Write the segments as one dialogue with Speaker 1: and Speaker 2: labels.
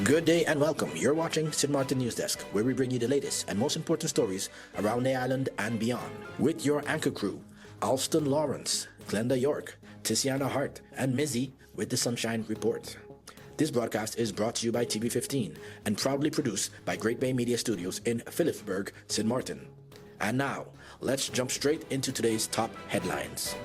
Speaker 1: Good day and welcome. You're watching Maarten NEWSDESK, where we bring you the latest and most important stories around the island and beyond. With your anchor crew, Alston Lawrence, Glenda York, Tiziana Hart, and Mizzy with the Sunshine Report. This broadcast is brought to you by TV15 and proudly produced by Great Bay Media Studios in Philipsburg, St. Maarten. And now, let's jump straight into today's top headlines.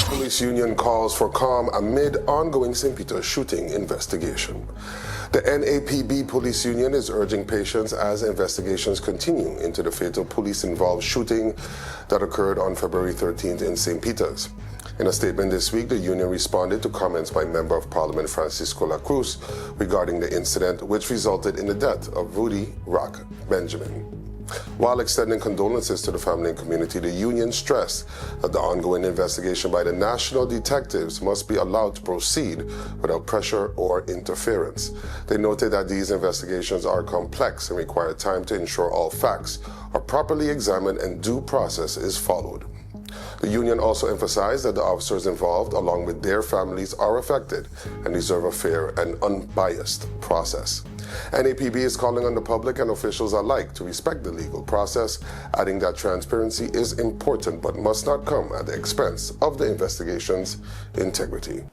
Speaker 2: Police union calls for calm amid ongoing St. Peter's shooting investigation. The NAPB police union is urging patience as investigations continue into the fatal police-involved shooting that occurred on February 13th in St. Peter's. In a statement this week, the union responded to comments by Member of Parliament Francisco La Cruz regarding the incident, which resulted in the death of Rudy Rock Benjamin. While extending condolences to the family and community, the union stressed that the ongoing investigation by the national detectives must be allowed to proceed without pressure or interference. They noted that these investigations are complex and require time to ensure all facts are properly examined and due process is followed. The union also emphasized that the officers involved, along with their families, are affected and deserve a fair and unbiased process. NAPB is calling on the public and officials alike to respect the legal process, adding that transparency is important but must not come at the expense of the investigation's integrity.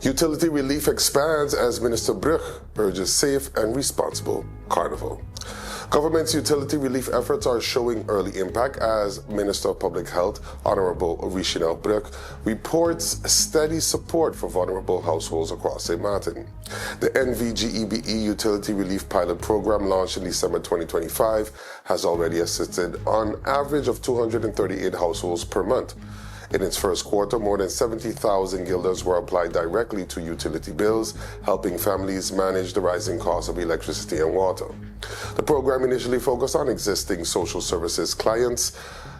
Speaker 2: Utility relief expands as Minister Brug urges safe and responsible Carnival. Government's utility relief efforts are showing early impact as Minister of Public Health, Honorable Brug, reports steady support for vulnerable households across St. Maarten. The NVGEBE Utility Relief Pilot Program, launched in December 2025, has already assisted on average of 238 households per month. In its first quarter, more than 70,000 guilders were applied directly to utility bills, helping families manage the rising cost of electricity and water. The program initially focused on existing social services clients,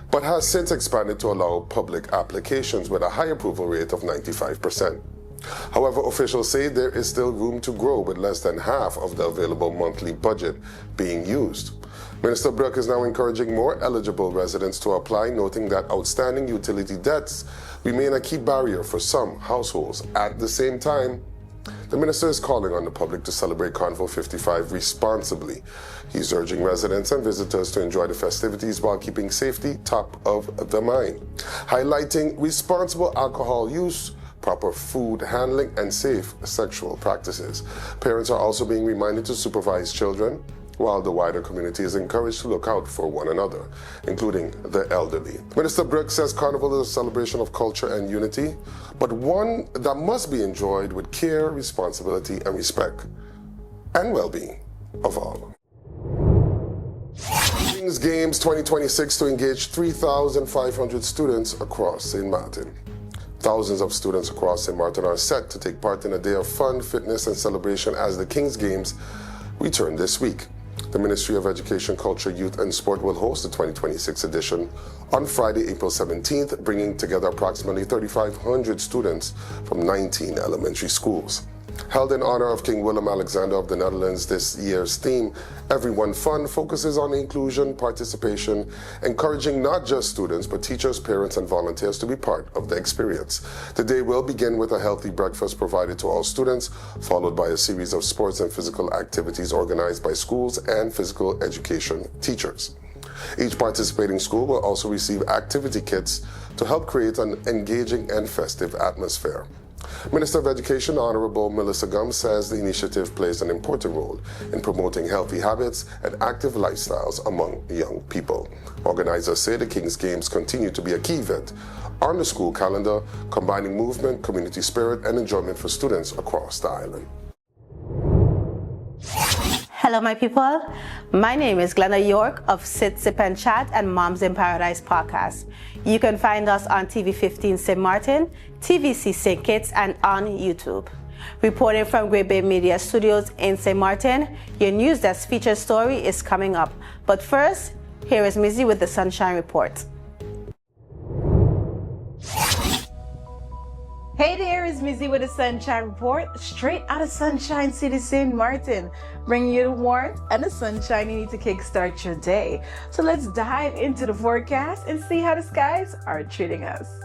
Speaker 2: but has since expanded to allow public applications with a high approval rate of 95%. However, officials say there is still room to grow, with less than half of the available monthly budget being used. Minister Brug is now encouraging more eligible residents to apply, noting that outstanding utility debts remain a key barrier for some households. At the same time, the minister is calling on the public to celebrate Carnival 55 responsibly. He's urging residents and visitors to enjoy the festivities while keeping safety top of the mind, highlighting responsible alcohol use, proper food handling, and safe sexual practices. Parents are also being reminded to supervise children, while the wider community is encouraged to look out for one another, including the elderly. Minister Brug says Carnival is a celebration of culture and unity, but one that must be enjoyed with care, responsibility, and respect, and well-being of all. Kings Games 2026 to engage 3,500 students across St. Maarten. Thousands of students across St. Maarten are set to take part in a day of fun, fitness, and celebration as the Kings Games return this week. The Ministry of Education, Culture, Youth and Sport will host the 2026 edition on Friday, April 17th, bringing together approximately 3,500 students from 19 elementary schools. Held in honor of King Willem-Alexander of the Netherlands, this year's theme, Everyone Fun, focuses on inclusion, participation, encouraging not just students, but teachers, parents, and volunteers to be part of the experience. The day will begin with a healthy breakfast provided to all students, followed by a series of sports and physical activities organized by schools and physical education teachers. Each participating school will also receive activity kits to help create an engaging and festive atmosphere. Minister of Education, Honorable Melissa Gum, says the initiative plays an important role in promoting healthy habits and active lifestyles among young people. Organizers say the King's Games continue to be a key event on the school calendar, combining movement, community spirit, and enjoyment for students across the island.
Speaker 3: Hello, my people. My name is Glenda York of Sit, Sip, and Chat and Moms in Paradise podcast. You can find us on TV 15 St. Martin, TVC St. Kitts, and on YouTube. Reporting from Great Bay Media Studios in St. Martin, your NEWSDESK feature story is coming up. But first, here is Mizzy with the Sunshine Report.
Speaker 4: Hey there, it's Mizzy with the Sunshine Report, straight out of Sunshine City, St. Martin, bringing you the warmth and the sunshine you need to kickstart your day. So let's dive into the forecast and see how the skies are treating us.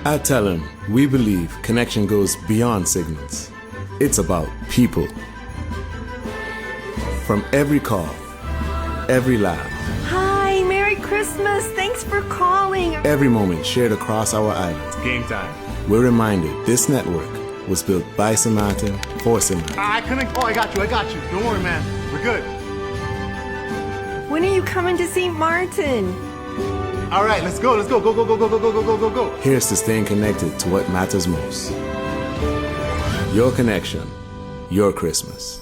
Speaker 5: At Tellem, we believe connection goes beyond signals. It's about people. From every call, every laugh,
Speaker 6: Hi, Merry Christmas. Thanks for calling.
Speaker 5: every moment shared across our island,
Speaker 7: Game time.
Speaker 5: we're reminded this network was built by St. Maarten for St. Maarten.
Speaker 7: I couldn't. Oh, I got you. Don't worry, man. We're good.
Speaker 6: When are you coming to St. Martin?
Speaker 7: All right, let's go. Go.
Speaker 5: Here's to staying connected to what matters most. Your connection, your Christmas.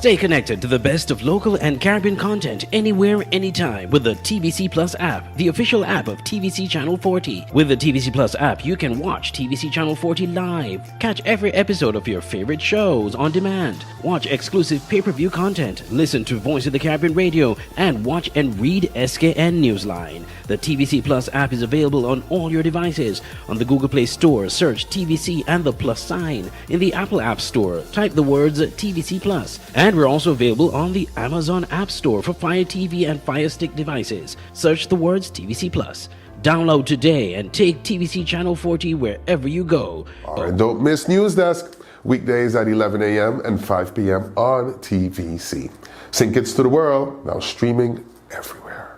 Speaker 8: Stay connected to the best of local and Caribbean content anywhere, anytime with the TVC Plus app, the official app of TVC Channel 40. With the TVC Plus app, you can watch TVC Channel 40 live, catch every episode of your favorite shows on demand, watch exclusive pay-per-view content, listen to Voice of the Caribbean radio, and watch and read SKN Newsline. The TVC Plus app is available on all your devices. On the Google Play Store, search TVC and the plus sign. In the Apple App Store, type the words TVC Plus. And we're also available on the Amazon App Store for Fire TV and Fire Stick devices. Search the words TVC Plus. Download today and take TVC Channel 40 wherever you go.
Speaker 2: All right, don't miss NEWSDESK. Weekdays at 11 a.m. and 5 p.m. on TVC. St. Kitts to the world, now streaming everywhere.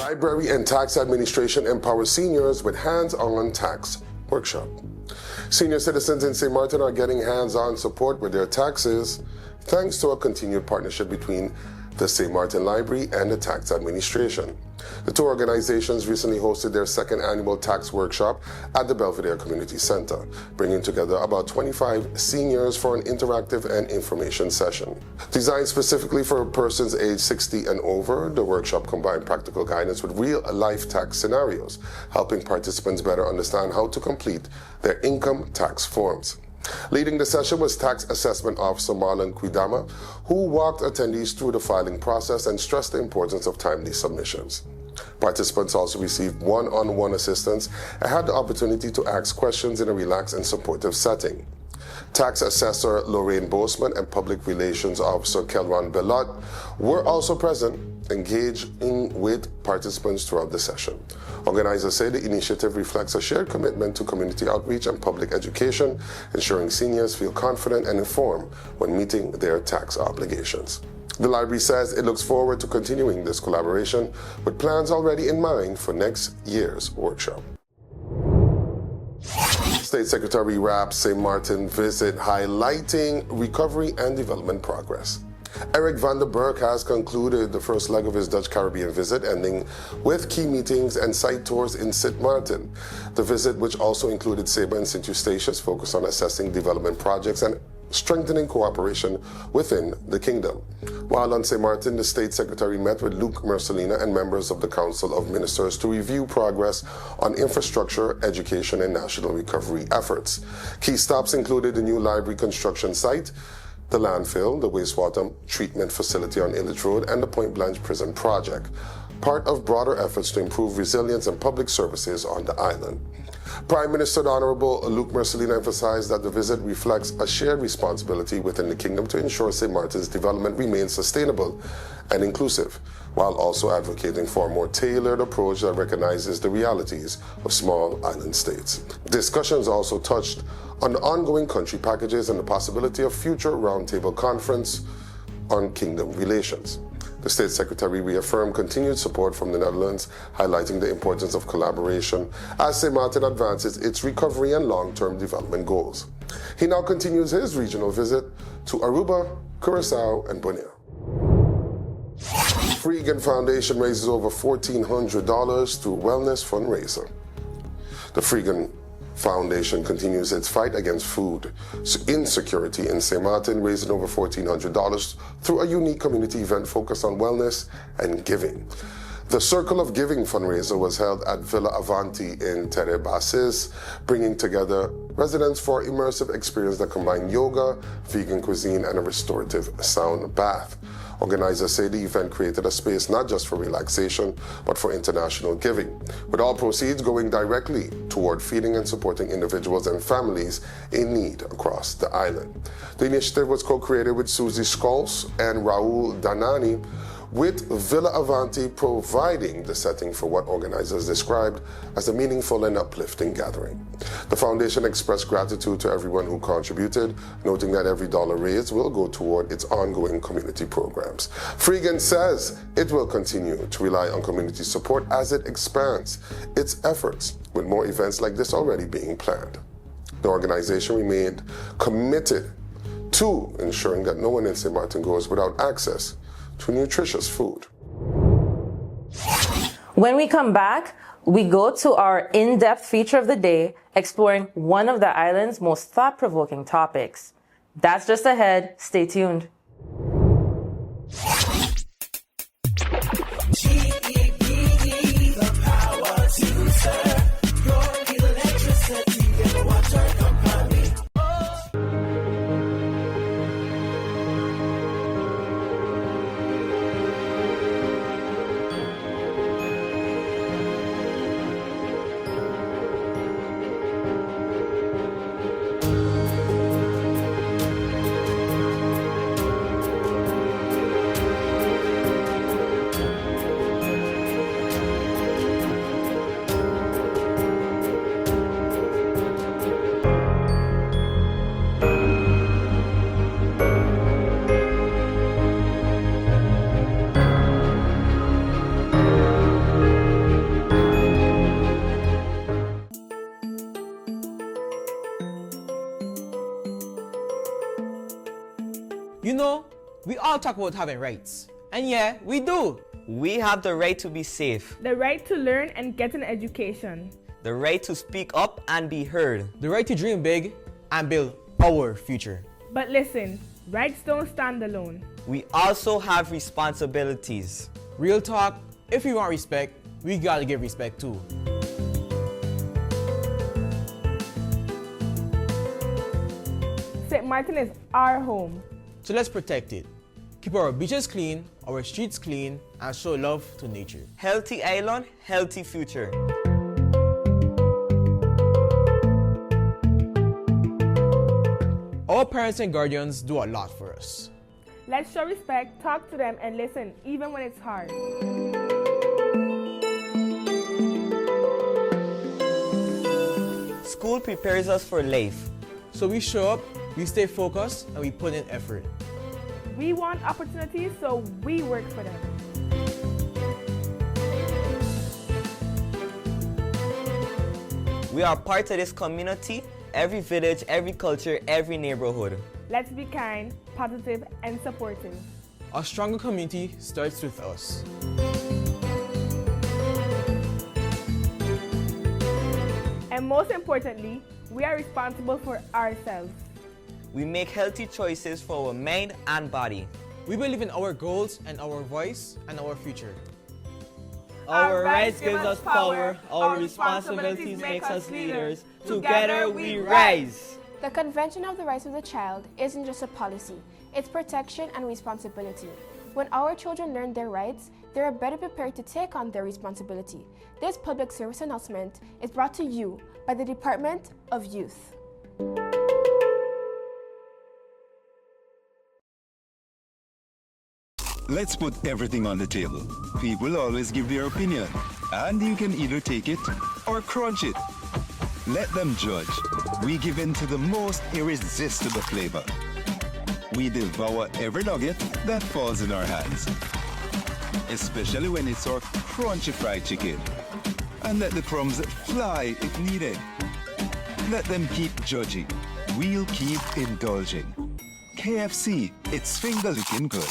Speaker 2: Library and Tax Administration empowers seniors with hands-on tax workshop. Senior citizens in St. Martin are getting hands-on support with their taxes thanks to a continued partnership between the St. Maarten Library, and the Tax Administration. The two organizations recently hosted their second annual tax workshop at the Belvedere Community Center, bringing together about 25 seniors for an interactive and information session. Designed specifically for persons aged 60 and over, the workshop combined practical guidance with real-life tax scenarios, helping participants better understand how to complete their income tax forms. Leading the session was Tax Assessment Officer Marlon Quidama, who walked attendees through the filing process and stressed the importance of timely submissions. Participants also received one-on-one assistance and had the opportunity to ask questions in a relaxed and supportive setting. Tax Assessor Lorraine Boseman and Public Relations Officer Kelron Bellot were also present, engaging with participants throughout the session. Organizers say the initiative reflects a shared commitment to community outreach and public education, ensuring seniors feel confident and informed when meeting their tax obligations. The library says it looks forward to continuing this collaboration with plans already in mind for next year's workshop. State Secretary wraps St. Maarten visit highlighting recovery and development progress. Eric van der Berg has concluded the first leg of his Dutch Caribbean visit, ending with key meetings and site tours in St. Maarten. The visit, which also included Saba and St. Eustatius, focused on assessing development projects and strengthening cooperation within the kingdom. While on St. Maarten, the State Secretary met with Luc Mercelina and members of the Council of Ministers to review progress on infrastructure, education, and national recovery efforts. Key stops included the new library construction site, the landfill, the wastewater treatment facility on Illich Road, and the Point Blanche prison project, part of broader efforts to improve resilience and public services on the island. Prime Minister the Honorable Luc Mercelina emphasized that the visit reflects a shared responsibility within the kingdom to ensure St. Maarten's development remains sustainable and inclusive, while also advocating for a more tailored approach that recognizes the realities of small island states. Discussions also touched on the ongoing country packages and the possibility of future roundtable conference on kingdom relations. The State Secretary reaffirmed continued support from the Netherlands, highlighting the importance of collaboration as St. Maarten advances its recovery and long-term development goals. He now continues his regional visit to Aruba, Curacao, and Borneo. FREEGAN Foundation raises over $1,400 through wellness fundraiser. The FREEGAN Foundation continues its fight against food insecurity in St. Maarten, raising over $1,400 through a unique community event focused on wellness and giving. The Circle of Giving fundraiser was held at Villa Avanti in Terre Bassis, bringing together residents for immersive experience that combine yoga, vegan cuisine, and a restorative sound bath. Organizers say the event created a space not just for relaxation, but for international giving, with all proceeds going directly toward feeding and supporting individuals and families in need across the island. The initiative was co-created with Susie Scholes and Raul Danani, with Villa Avanti providing the setting for what organizers described as a meaningful and uplifting gathering. The foundation expressed gratitude to everyone who contributed, noting that every dollar raised will go toward its ongoing community programs. FREEGAN says it will continue to rely on community support as it expands its efforts, with more events like this already being planned. The organization remained committed to ensuring that no one in St. Maarten goes without access to nutritious food.
Speaker 9: When we come back, we go to our in-depth feature of the day, exploring one of the island's most thought-provoking topics. That's just ahead. Stay tuned.
Speaker 10: You know, we all talk about having rights, And yeah, we do.
Speaker 11: We have the right to be safe,
Speaker 6: The right to learn and get an education.
Speaker 11: the right to speak up and be heard,
Speaker 10: The right to dream big and build our future.
Speaker 6: But listen, rights don't stand alone.
Speaker 11: We also have responsibilities.
Speaker 10: Real talk, if we want respect, we gotta give respect too.
Speaker 6: St. Maarten is our home.
Speaker 10: So let's protect it. Keep our beaches clean, our streets clean, and show love to nature.
Speaker 11: Healthy island, healthy future.
Speaker 10: Our parents and guardians do a lot for us.
Speaker 6: Let's show respect, talk to them, and listen, even when it's hard.
Speaker 11: School prepares us for life.
Speaker 10: So we show up, we stay focused, and we put in effort.
Speaker 6: We want opportunities, so we work for them.
Speaker 11: We are part of this community, every village, every culture, every neighborhood.
Speaker 6: Let's be kind, positive, and supportive.
Speaker 10: A stronger community starts with us.
Speaker 6: And most importantly, we are responsible for ourselves.
Speaker 11: We make healthy choices for our mind and body.
Speaker 10: We believe in our goals and our voice and our future.
Speaker 11: Our rights gives us power, our responsibilities makes us leaders. Together we rise.
Speaker 12: The Convention of the Rights of the Child isn't just a policy, it's protection and responsibility. When our children learn their rights, they are better prepared to take on their responsibility. This public service announcement is brought to you by the Department of Youth.
Speaker 13: Let's put everything on the table. People always give their opinion, and you can either take it or crunch it. Let them judge. We give in to the most irresistible flavor. We devour every nugget that falls in our hands, especially when it's our crunchy fried chicken. And let the crumbs fly if needed. Let them keep judging. We'll keep indulging. KFC, it's finger-licking good.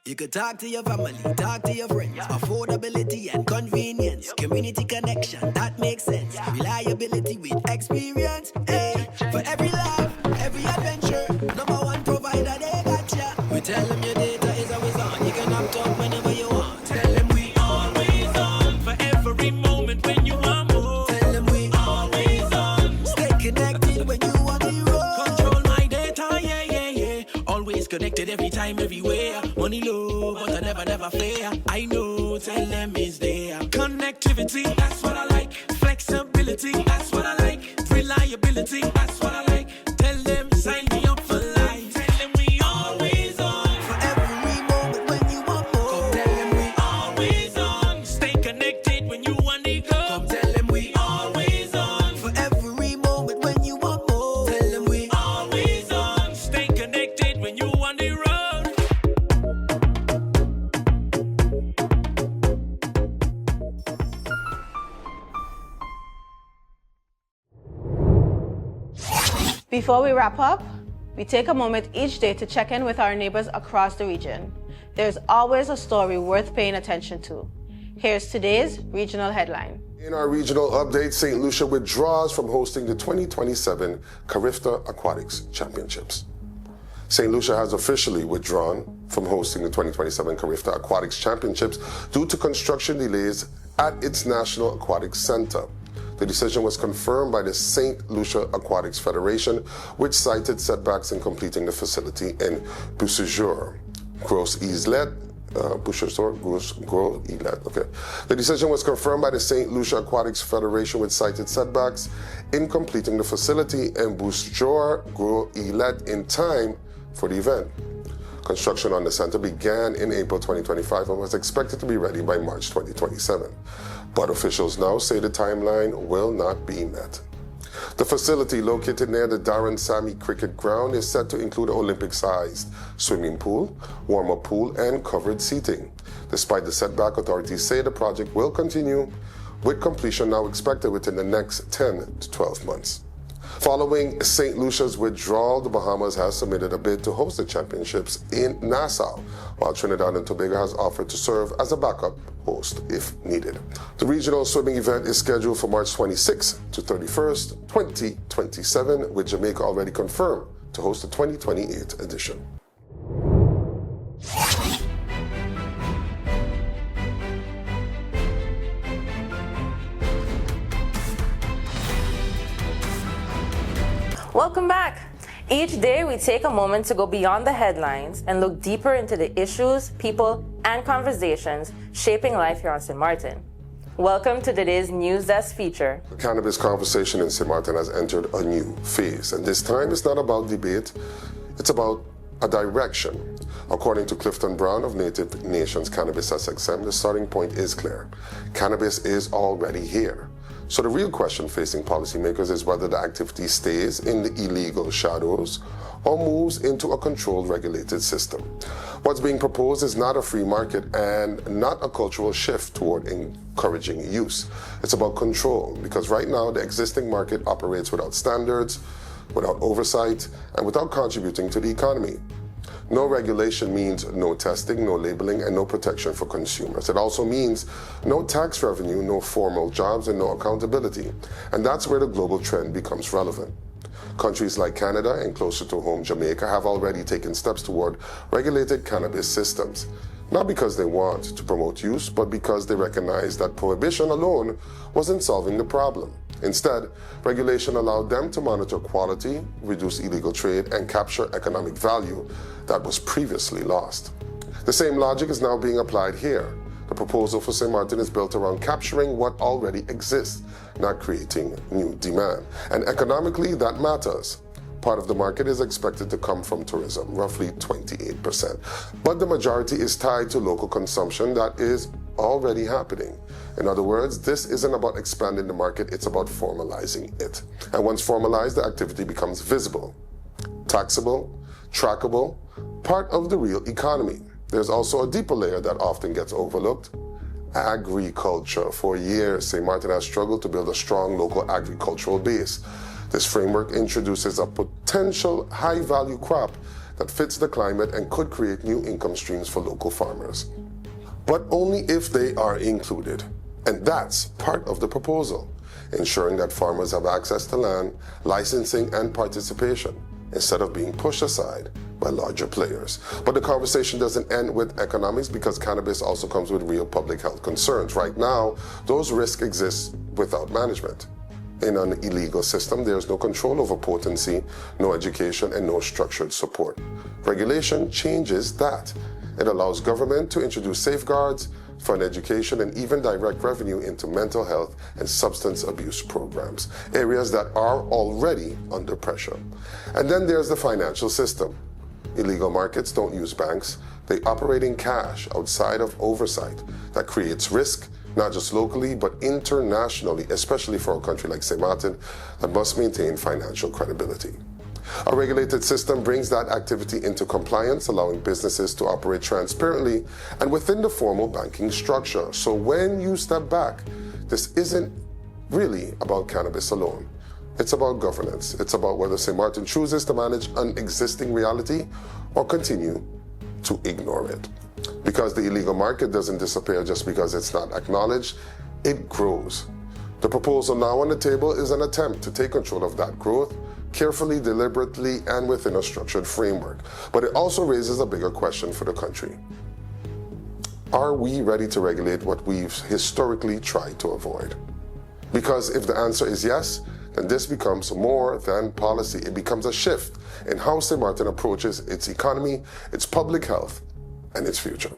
Speaker 14: You could talk to your family, talk to your friends. Affordability and convenience. Community connection, that makes sense. Reliability with experience. Hey, for every life, every adventure. #1 provider, they got ya. We tell them your data is always on. You can opt out whenever you want. Tell them we always on. For every moment when you want more. Tell them we always on. Stay connected when you want the road. Control my data, yeah, yeah, yeah. Always connected every time, everywhere. Money low, but I never fair. I know, tell them it's there. Connectivity, that's what I like. Flexibility, that's what I like. Reliability, that's what I like. Tell them, sign me up for life. Tell them we always on. For every moment when you want more. Come tell them we always on. Stay connected when you want to go. Come tell them we always on. For every moment when you want more. Tell them we always on. Stay connected when you want the road.
Speaker 3: Before we wrap up, we take a moment each day to check in with our neighbors across the region. There's always a story worth paying attention to. Here's today's regional headline.
Speaker 2: In our regional update, St. Lucia withdraws from hosting the 2027 Carifta Aquatics Championships. St. Lucia has officially withdrawn from hosting the 2027 Carifta Aquatics Championships due to construction delays at its National Aquatics Center. The decision was confirmed by the St. Lucia Aquatics Federation, which cited setbacks in completing the facility in Boussejur, Gros Islet. Okay. The decision was confirmed by the St. Lucia Aquatics Federation, which cited setbacks in completing the facility in Boussejur, Gros Islet in time for the event. Construction on the center began in April 2025 and was expected to be ready by March 2027. But officials now say the timeline will not be met. The facility, located near the Darren Sammy Cricket Ground, is set to include an Olympic-sized swimming pool, warm-up pool, and covered seating. Despite the setback, authorities say the project will continue, with completion now expected within the next 10 to 12 months. Following St. Lucia's withdrawal, the Bahamas has submitted a bid to host the championships in Nassau, while Trinidad and Tobago has offered to serve as a backup host if needed. The regional swimming event is scheduled for March 26 to 31st, 2027, with Jamaica already confirmed to host the 2028 edition.
Speaker 9: Welcome back. Each day we take a moment to go beyond the headlines and look deeper into the issues, people, and conversations shaping life here on St. Maarten. Welcome to today's NEWSDESK feature.
Speaker 2: The cannabis conversation in St. Maarten has entered a new phase, and this time it's not about debate, it's about a direction. According to Clifton Brown of Native Nations Cannabis SXM, the starting point is clear. Cannabis is already here. So the real question facing policymakers is whether the activity stays in the illegal shadows or moves into a controlled, regulated system. What's being proposed is not a free market and not a cultural shift toward encouraging use. It's about control, because right now the existing market operates without standards, without oversight, and without contributing to the economy. No regulation means no testing, no labeling, and no protection for consumers. It also means no tax revenue, no formal jobs, and no accountability. And that's where the global trend becomes relevant. Countries like Canada and closer to home Jamaica have already taken steps toward regulated cannabis systems. Not because they want to promote use, but because they recognize that prohibition alone wasn't solving the problem. Instead, regulation allowed them to monitor quality, reduce illegal trade, and capture economic value that was previously lost. The same logic is now being applied here. The proposal for St. Maarten is built around capturing what already exists, not creating new demand. And economically, that matters. Part of the market is expected to come from tourism, roughly 28%. But the majority is tied to local consumption that is already happening. In other words, this isn't about expanding the market, it's about formalizing it. And once formalized, the activity becomes visible, taxable, trackable, part of the real economy. There's also a deeper layer that often gets overlooked: agriculture. For years, St. Maarten has struggled to build a strong local agricultural base. This framework introduces a potential high-value crop that fits the climate and could create new income streams for local farmers. But only if they are included. And that's part of the proposal, ensuring that farmers have access to land, licensing, and participation, instead of being pushed aside by larger players. But the conversation doesn't end with economics, because cannabis also comes with real public health concerns. Right now, those risks exist without management. In an illegal system, there's no control over potency, no education, and no structured support. Regulation changes that. It allows government to introduce safeguards, fund education, and even direct revenue into mental health and substance abuse programs, areas that are already under pressure. And then there's the financial system. Illegal markets don't use banks. They operate in cash outside of oversight. That creates risk, not just locally, but internationally, especially for a country like St. Maarten that must maintain financial credibility. A regulated system brings that activity into compliance, allowing businesses to operate transparently and within the formal banking structure. So when you step back, this isn't really about cannabis alone. It's about governance. It's about whether St. Maarten chooses to manage an existing reality or continue to ignore it. Because the illegal market doesn't disappear just because it's not acknowledged, it grows. The proposal now on the table is an attempt to take control of that growth, carefully, deliberately, and within a structured framework. But it also raises a bigger question for the country. Are we ready to regulate what we've historically tried to avoid? Because if the answer is yes, then this becomes more than policy. It becomes a shift in how St. Maarten approaches its economy, its public health, and its future.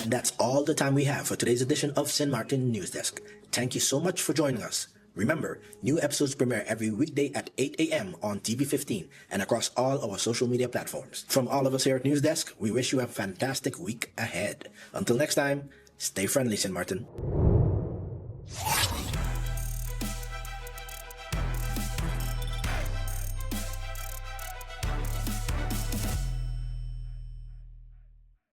Speaker 1: And that's all the time we have for today's edition of St. Maarten NEWSDESK. Thank you so much for joining us. Remember, new episodes premiere every weekday at 8 a.m. on TV15 and across all our social media platforms. From all of us here at NEWSDESK, we wish you a fantastic week ahead. Until next time, stay friendly, St. Maarten.